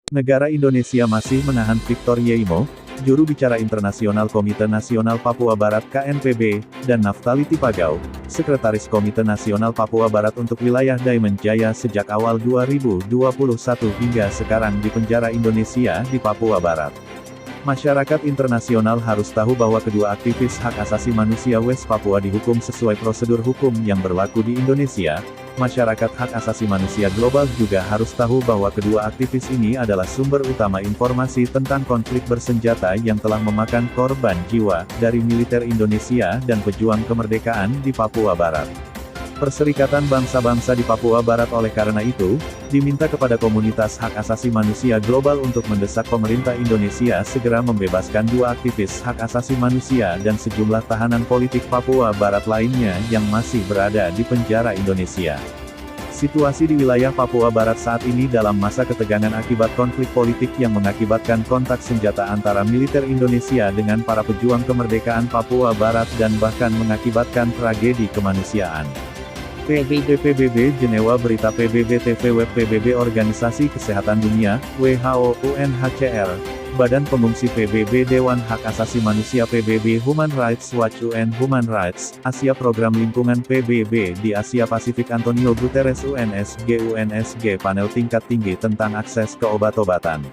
Negara Indonesia masih menahan Victor Yeimo, juru bicara internasional Komite Nasional Papua Barat KNPB, dan Naftali Tipagau, Sekretaris Komite Nasional Papua Barat untuk wilayah Diamond Jaya sejak awal 2021 hingga sekarang di penjara Indonesia di Papua Barat. Masyarakat internasional harus tahu bahwa kedua aktivis hak asasi manusia West Papua dihukum sesuai prosedur hukum yang berlaku di Indonesia. Masyarakat hak asasi manusia global juga harus tahu bahwa kedua aktivis ini adalah sumber utama informasi tentang konflik bersenjata yang telah memakan korban jiwa dari militer Indonesia dan pejuang kemerdekaan di Papua Barat. Perserikatan Bangsa-Bangsa di Papua Barat oleh karena itu, diminta kepada komunitas hak asasi manusia global untuk mendesak pemerintah Indonesia segera membebaskan dua aktivis hak asasi manusia dan sejumlah tahanan politik Papua Barat lainnya yang masih berada di penjara Indonesia. Situasi di wilayah Papua Barat saat ini dalam masa ketegangan akibat konflik politik yang mengakibatkan kontak senjata antara militer Indonesia dengan para pejuang kemerdekaan Papua Barat dan bahkan mengakibatkan tragedi kemanusiaan. PBB Jenewa Berita PBB TV Web PBB Organisasi Kesehatan Dunia, WHO, UNHCR, Badan Pengungsi PBB Dewan Hak Asasi Manusia PBB Human Rights Watch UN Human Rights, Asia Program Lingkungan PBB di Asia Pasifik Antonio Guterres UNSG Panel Tingkat Tinggi tentang Akses ke Obat-obatan.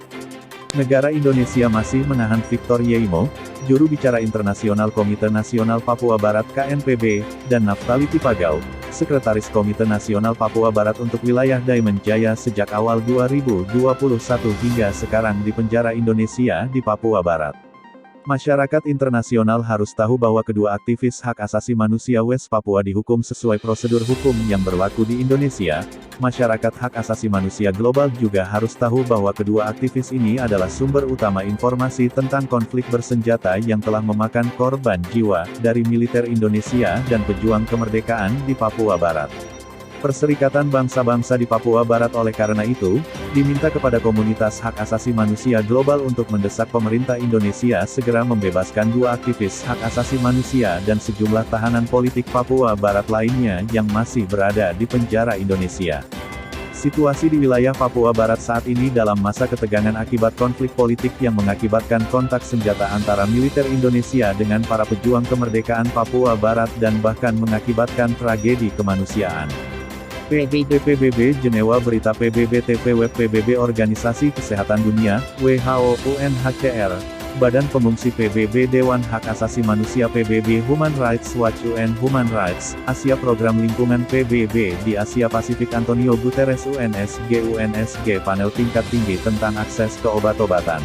Negara Indonesia masih menahan Victor Yeimo, juru bicara internasional Komite Nasional Papua Barat KNPB, dan Naftali Tipagau, Sekretaris Komite Nasional Papua Barat untuk wilayah Diamond Jaya sejak awal 2021 hingga sekarang di penjara Indonesia di Papua Barat. Masyarakat internasional harus tahu bahwa kedua aktivis hak asasi manusia West Papua dihukum sesuai prosedur hukum yang berlaku di Indonesia. Masyarakat hak asasi manusia global juga harus tahu bahwa kedua aktivis ini adalah sumber utama informasi tentang konflik bersenjata yang telah memakan korban jiwa dari militer Indonesia dan pejuang kemerdekaan di Papua Barat. Perserikatan Bangsa-Bangsa di Papua Barat oleh karena itu, diminta kepada komunitas hak asasi manusia global untuk mendesak pemerintah Indonesia segera membebaskan dua aktivis hak asasi manusia dan sejumlah tahanan politik Papua Barat lainnya yang masih berada di penjara Indonesia. Situasi di wilayah Papua Barat saat ini dalam masa ketegangan akibat konflik politik yang mengakibatkan kontak senjata antara militer Indonesia dengan para pejuang kemerdekaan Papua Barat dan bahkan mengakibatkan tragedi kemanusiaan. PBB Jenewa Berita PBB TV Web PBB Organisasi Kesehatan Dunia, WHO, UNHCR, Badan Pengungsi PBB Dewan Hak Asasi Manusia PBB Human Rights Watch UN Human Rights, Asia Program Lingkungan PBB di Asia Pasifik Antonio Guterres UNSG Panel Tingkat Tinggi tentang Akses ke Obat-obatan.